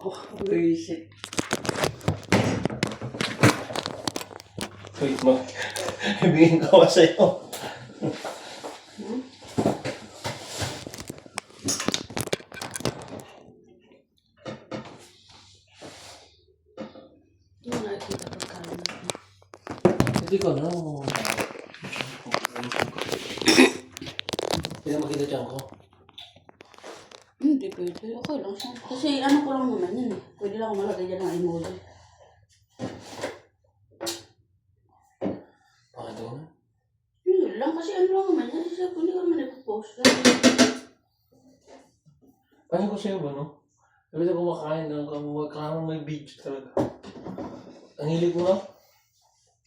Oh, buisit. Wait mo. Ibigin ko ba sa'yo? Hindi mo nakikita pagkain natin. Hindi ko na. Hindi na makita dyan ko. Hindi pwede. Okay lang siya. Kasi ano ko lang naman yun eh. Pwede lang ako malagay dyan ng emoji. Bakit ako na? Hindi lang kasi ano lang naman yan. Kasi hindi ko naman ipopost lang. Paano ko sa'yo ba, no? Sabi na kumakain lang ka, kailangan may video talaga. Ang hilig mo na?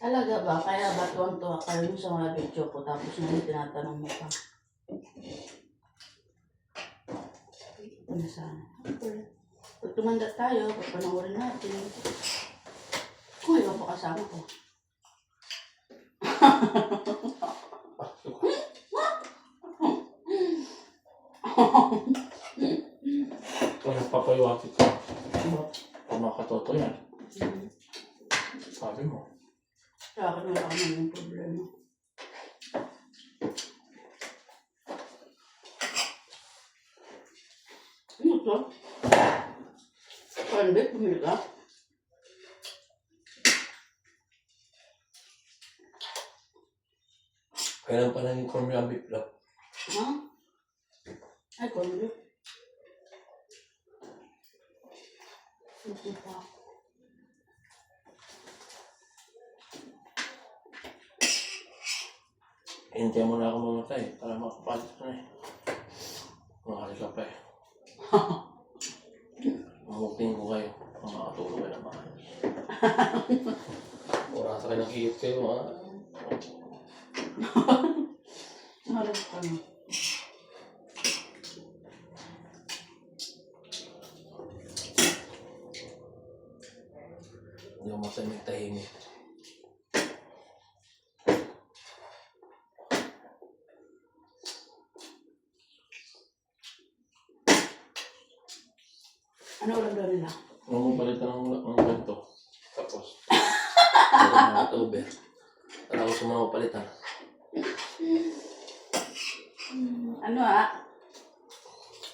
Talaga ba? Kaya ba tuwang-tuwa kayo sa mga video ko tapos ngayon tinatanong mo pa? Ano sana? Pag tumanda tayo, papanoorin natin. Kung ayaw pa kasama ko. Kung nagpapayawakit ka, kung makatoto yan. Sabi mo. Sa akin wala naman yung problema. Ano to? Pwede, pumili ka? Kailan pa naging corn yung beef lang? Ha? Ay, pwede. Ito pa. Hintayin mo na ako mamatay para makapalit ka na eh. Makakali ka pa eh. Mamupin ko kayo. Makakatulog kayo naman. Mura sa kayo nakikip kayo ha. Harap ka na. Hindi ako masamig tahimik. Ano ulam daw nila? Nung palitan ng ganito. Tapos. Meron mga October. Para ako sumawa palitan. Ano ah?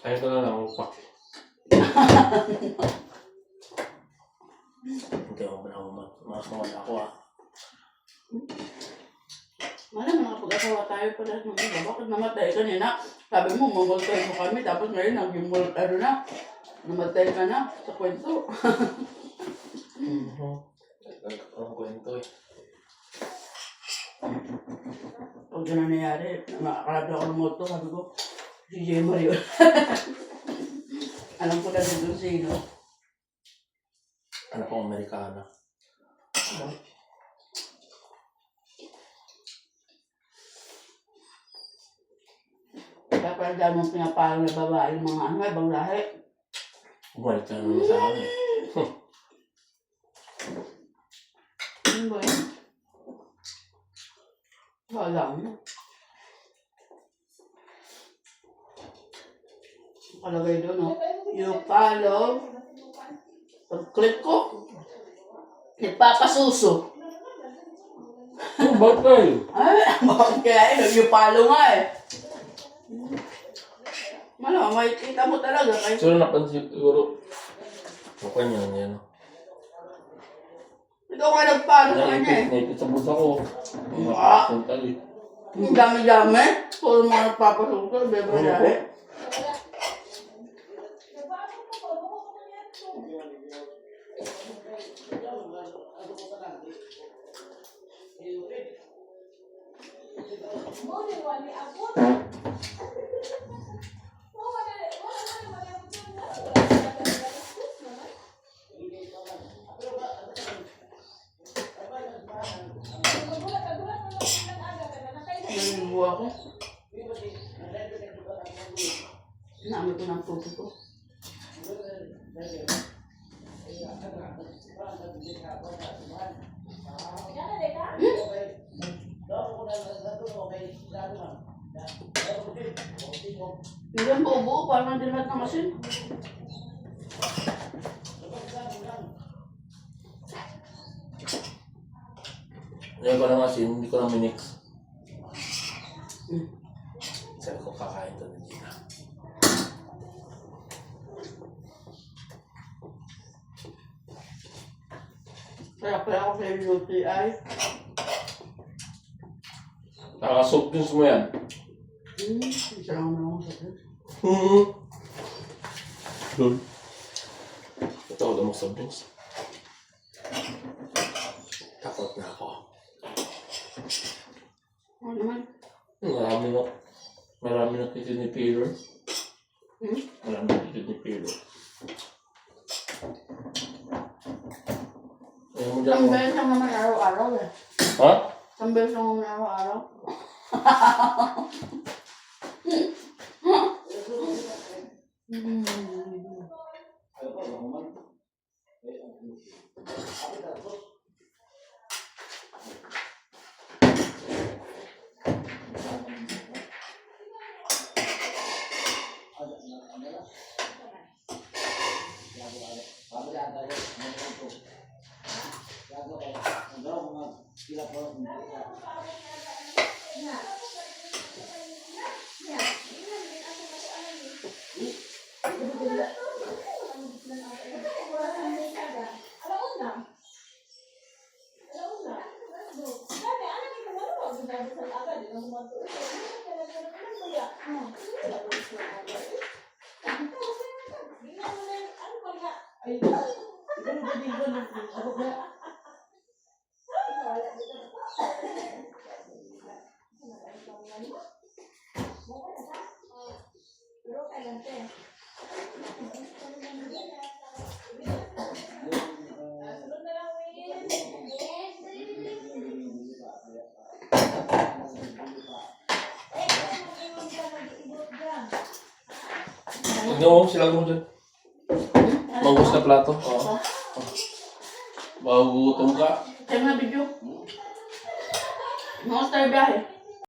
Kaya ko na lang upak. Hindi ako ba na makakawala ako ah. Malam nakapag-asawa tayo pala ng iba. Bakit namatay ka nila? Sabi mo, mamultay mo kami. Tapos ngayon, ano na? Namatay ka na sa kwento. Ang kwento eh. Pag gano'n nangyari, nakakarado ako ng moto. Sabi ko, si J. Mario. Alam ko na din doon sino. Ano pang Amerikana? Kaya parang dahil mong pinaparang na babae yung mga ibang lahi. Bumalik ka naman sa akin eh. Ano ba yun? Wala mo. Nakalagay doon, no? You follow. Pag-click ko, nagpapasuso. Oh, bakit? Ay, bakit kaya yun? You follow nga eh. Ano, makikita mo talaga. Kahit Siguro napansin siguro. Mukha niya yan. ikaw nga nagpalo sa kanya eh. Naipit sa bulsa ko. Ah. Sentali. Ang dami-dami. Puro mga nagpapasuso. Bebe lahi. Naliliwa ako. Naamit ko ng puso ko. Hindi ang buo-buo, parang hindi lahat ng asin. Ngayon ko lang asin, hindi ko lang minix. Mm. Sabi ko kakain to ng Gina. Kaya pala ako sa UTI. Nakaka-soft drinks mo yan. Isa lang naman ako sa akin. Lol. Ito ako daw mag-soft drinks. Takot na ako. Ano naman? Marami na kidney failure. Marami na kidney failure. Ayaw mo dyan Isang mo. beses lang naman araw-araw eh. Ha? Isang beses lang naman araw-araw. Tignan mo, silag mo dyan. Maubos na plato. Oo. Magugutom ka. Check na video. Mga tayo biyahe.